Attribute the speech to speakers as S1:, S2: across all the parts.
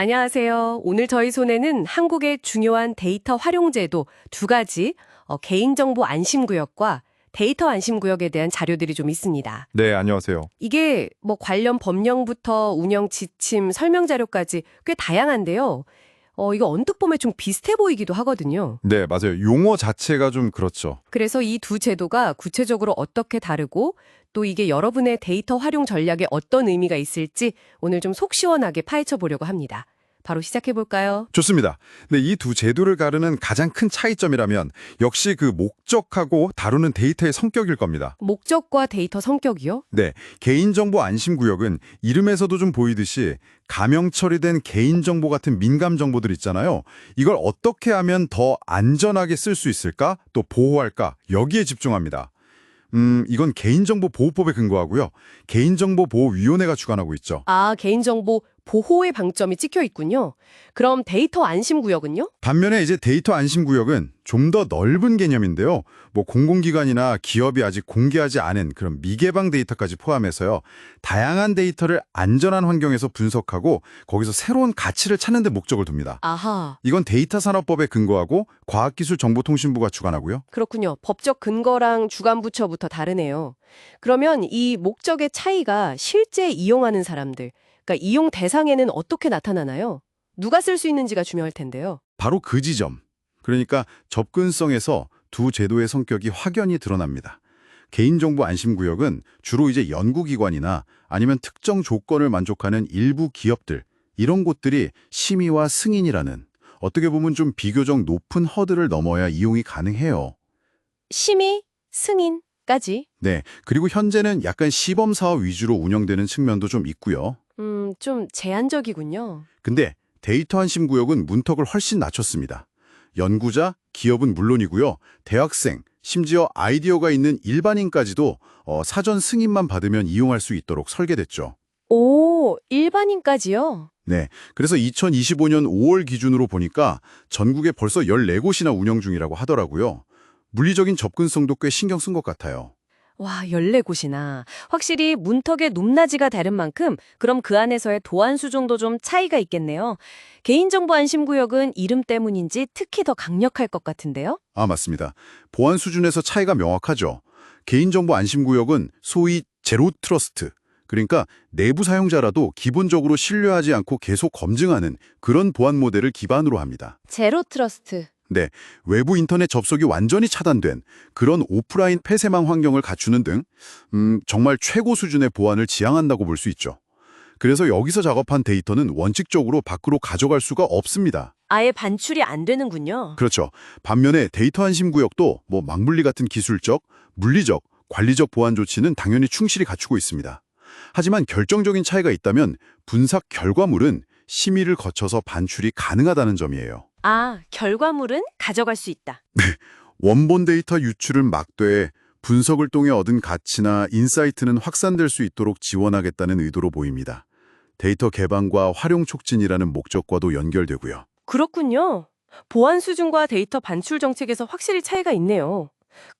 S1: 안녕하세요. 오늘 저희 손에는 한국의 중요한 데이터 활용 제도 두 가지, 개인정보 안심구역과 데이터 안심구역에 대한 자료들이 좀 있습니다.
S2: 네, 안녕하세요.
S1: 이게 관련 법령부터 운영 지침, 설명 자료까지 꽤 다양한데요. 이거 언뜻 보면 좀 비슷해 보이기도 하거든요.
S2: 네, 맞아요. 용어 자체가 좀 그렇죠.
S1: 그래서 이 두 제도가 구체적으로 어떻게 다르고 또 이게 여러분의 데이터 활용 전략에 어떤 의미가 있을지 오늘 좀 속 시원하게 파헤쳐 보려고 합니다. 바로 시작해 볼까요?
S2: 좋습니다. 네, 이 두 제도를 가르는 가장 큰 차이점이라면 역시 그 목적하고 다루는 데이터의 성격일 겁니다.
S1: 목적과 데이터 성격이요?
S2: 네, 개인정보 안심구역은 이름에서도 좀 보이듯이 가명 처리된 개인정보 같은 민감 정보들 있잖아요. 이걸 어떻게 하면 더 안전하게 쓸 수 있을까? 또 보호할까? 여기에 집중합니다. 이건 개인정보보호법에 근거하고요. 개인정보보호위원회가 주관하고 있죠.
S1: 아, 개인정보 보호의 방점이 찍혀 있군요. 그럼 데이터 안심구역은요?
S2: 반면에 이제 데이터 안심구역은 좀 더 넓은 개념인데요. 공공기관이나 기업이 아직 공개하지 않은 그런 미개방 데이터까지 포함해서요. 다양한 데이터를 안전한 환경에서 분석하고 거기서 새로운 가치를 찾는 데 목적을 둡니다.
S1: 아하,
S2: 이건 데이터 산업법에 근거하고 과학기술정보통신부가 주관하고요.
S1: 그렇군요. 법적 근거랑 주관부처부터 다르네요. 그러면 이 목적의 차이가 실제 이용하는 사람들, 그러니까 이용 대상에는 어떻게 나타나나요? 누가 쓸 수 있는지가 중요할 텐데요.
S2: 바로 그 지점. 그러니까 접근성에서 두 제도의 성격이 확연히 드러납니다. 개인정보 안심구역은 주로 이제 연구기관이나 아니면 특정 조건을 만족하는 일부 기업들, 이런 곳들이 심의와 승인이라는 어떻게 보면 좀 비교적 높은 허들을 넘어야 이용이 가능해요.
S1: 심의, 승인까지?
S2: 네, 그리고 현재는 약간 시범사업 위주로 운영되는 측면도 좀 있고요.
S1: 좀 제한적이군요.
S2: 근데 데이터 안심구역은 문턱을 훨씬 낮췄습니다. 연구자, 기업은 물론이고요. 대학생, 심지어 아이디어가 있는 일반인까지도 사전 승인만 받으면 이용할 수 있도록 설계됐죠.
S1: 오, 일반인까지요?
S2: 네, 그래서 2025년 5월 기준으로 보니까 전국에 벌써 14곳이나 운영 중이라고 하더라고요. 물리적인 접근성도 꽤 신경 쓴 것 같아요.
S1: 와, 14곳이나. 확실히 문턱의 높낮이가 다른 만큼 그럼 그 안에서의 도안 수준도 좀 차이가 있겠네요. 개인정보 안심구역은 이름 때문인지 특히 더 강력할 것 같은데요?
S2: 아, 맞습니다. 보안 수준에서 차이가 명확하죠. 개인정보 안심구역은 소위 제로 트러스트, 그러니까 내부 사용자라도 기본적으로 신뢰하지 않고 계속 검증하는 그런 보안 모델을 기반으로 합니다.
S1: 제로 트러스트.
S2: 네, 외부 인터넷 접속이 완전히 차단된 그런 오프라인 폐쇄망 환경을 갖추는 등 정말 최고 수준의 보안을 지향한다고 볼 수 있죠. 그래서 여기서 작업한 데이터는 원칙적으로 밖으로 가져갈 수가 없습니다.
S1: 아예 반출이 안 되는군요.
S2: 그렇죠. 반면에 데이터 안심 구역도 망물리 같은 기술적, 물리적, 관리적 보안 조치는 당연히 충실히 갖추고 있습니다. 하지만 결정적인 차이가 있다면 분석 결과물은 심의를 거쳐서 반출이 가능하다는 점이에요.
S1: 아, 결과물은 가져갈 수 있다.
S2: 원본 데이터 유출을 막되 분석을 통해 얻은 가치나 인사이트는 확산될 수 있도록 지원하겠다는 의도로 보입니다. 데이터 개방과 활용 촉진이라는 목적과도 연결되고요.
S1: 그렇군요. 보안 수준과 데이터 반출 정책에서 확실히 차이가 있네요.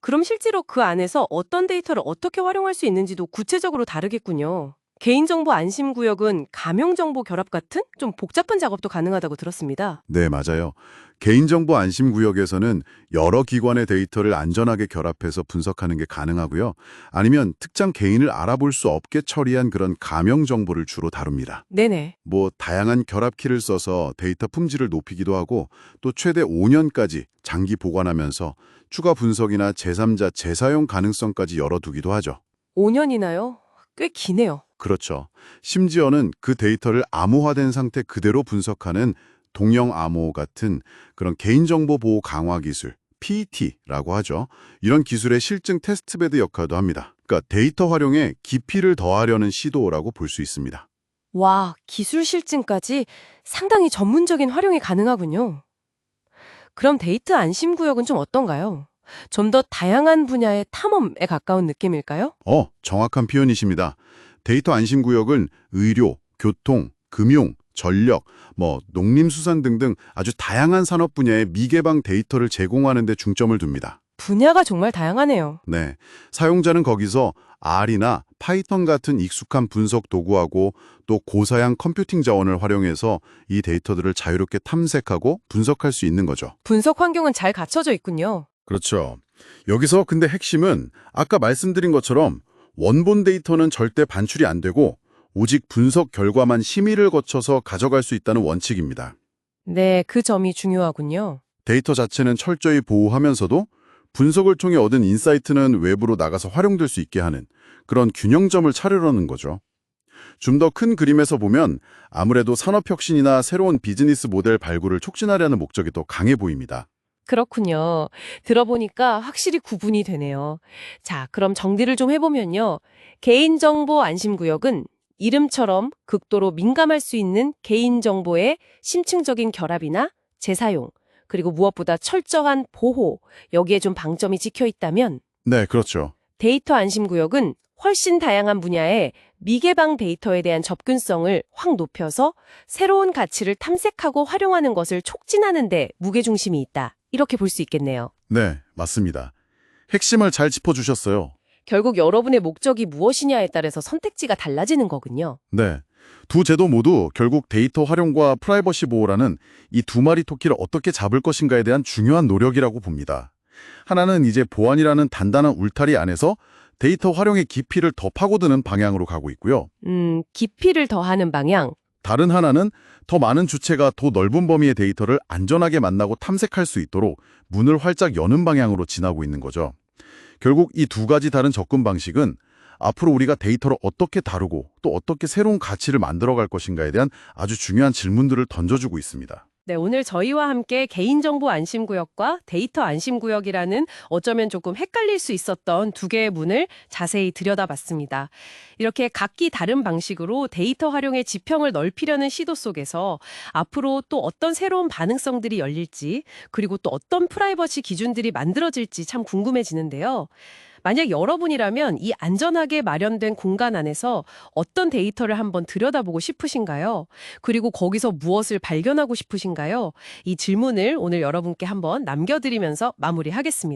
S1: 그럼 실제로 그 안에서 어떤 데이터를 어떻게 활용할 수 있는지도 구체적으로 다르겠군요. 개인정보 안심구역은 가명정보 결합 같은 좀 복잡한 작업도 가능하다고 들었습니다.
S2: 네, 맞아요. 개인정보 안심구역에서는 여러 기관의 데이터를 안전하게 결합해서 분석하는 게 가능하고요. 아니면 특정 개인을 알아볼 수 없게 처리한 그런 가명 정보를 주로 다룹니다.
S1: 네네.
S2: 다양한 결합키를 써서 데이터 품질을 높이기도 하고 또 최대 5년까지 장기 보관하면서 추가 분석이나 제3자 재사용 가능성까지 열어두기도 하죠.
S1: 5년이나요? 꽤 기네요.
S2: 그렇죠. 심지어는 그 데이터를 암호화된 상태 그대로 분석하는 동형 암호 같은 그런 개인정보 보호 강화 기술, PET라고 하죠. 이런 기술의 실증 테스트베드 역할도 합니다. 그러니까 데이터 활용에 깊이를 더하려는 시도라고 볼 수 있습니다.
S1: 와, 기술 실증까지 상당히 전문적인 활용이 가능하군요. 그럼 데이터 안심구역은 좀 어떤가요? 좀 더 다양한 분야의 탐험에 가까운 느낌일까요?
S2: 정확한 표현이십니다. 데이터 안심구역은 의료, 교통, 금융, 전력, 농림수산 등등 아주 다양한 산업 분야의 미개방 데이터를 제공하는 데 중점을 둡니다.
S1: 분야가 정말 다양하네요.
S2: 네. 사용자는 거기서 R이나 파이썬 같은 익숙한 분석 도구하고 또 고사양 컴퓨팅 자원을 활용해서 이 데이터들을 자유롭게 탐색하고 분석할 수 있는 거죠.
S1: 분석 환경은 잘 갖춰져 있군요.
S2: 그렇죠. 여기서 근데 핵심은 아까 말씀드린 것처럼 원본 데이터는 절대 반출이 안 되고 오직 분석 결과만 심의를 거쳐서 가져갈 수 있다는 원칙입니다.
S1: 네, 그 점이 중요하군요.
S2: 데이터 자체는 철저히 보호하면서도 분석을 통해 얻은 인사이트는 외부로 나가서 활용될 수 있게 하는 그런 균형점을 찾으려는 거죠. 좀 더 큰 그림에서 보면 아무래도 산업혁신이나 새로운 비즈니스 모델 발굴을 촉진하려는 목적이 더 강해 보입니다.
S1: 그렇군요. 들어보니까 확실히 구분이 되네요. 자, 그럼 정리를 좀 해보면요. 개인정보 안심구역은 이름처럼 극도로 민감할 수 있는 개인정보의 심층적인 결합이나 재사용, 그리고 무엇보다 철저한 보호, 여기에 좀 방점이 찍혀 있다면
S2: 네, 그렇죠.
S1: 데이터 안심구역은 훨씬 다양한 분야의 미개방 데이터에 대한 접근성을 확 높여서 새로운 가치를 탐색하고 활용하는 것을 촉진하는 데 무게중심이 있다. 이렇게 볼 수 있겠네요.
S2: 네, 맞습니다. 핵심을 잘 짚어주셨어요.
S1: 결국 여러분의 목적이 무엇이냐에 따라서 선택지가 달라지는 거군요.
S2: 네. 두 제도 모두 결국 데이터 활용과 프라이버시 보호라는 이 두 마리 토끼를 어떻게 잡을 것인가에 대한 중요한 노력이라고 봅니다. 하나는 이제 보안이라는 단단한 울타리 안에서 데이터 활용의 깊이를 더 파고드는 방향으로 가고 있고요.
S1: 깊이를 더하는 방향.
S2: 다른 하나는 더 많은 주체가 더 넓은 범위의 데이터를 안전하게 만나고 탐색할 수 있도록 문을 활짝 여는 방향으로 지나고 있는 거죠. 결국 이 두 가지 다른 접근 방식은 앞으로 우리가 데이터를 어떻게 다루고 또 어떻게 새로운 가치를 만들어갈 것인가에 대한 아주 중요한 질문들을 던져주고 있습니다.
S1: 네, 오늘 저희와 함께 개인정보 안심구역과 데이터 안심구역이라는 어쩌면 조금 헷갈릴 수 있었던 두 개의 문을 자세히 들여다봤습니다. 이렇게 각기 다른 방식으로 데이터 활용의 지평을 넓히려는 시도 속에서 앞으로 또 어떤 새로운 반응성들이 열릴지, 그리고 또 어떤 프라이버시 기준들이 만들어질지 참 궁금해지는데요. 만약 여러분이라면 이 안전하게 마련된 공간 안에서 어떤 데이터를 한번 들여다보고 싶으신가요? 그리고 거기서 무엇을 발견하고 싶으신가요? 이 질문을 오늘 여러분께 한번 남겨드리면서 마무리하겠습니다.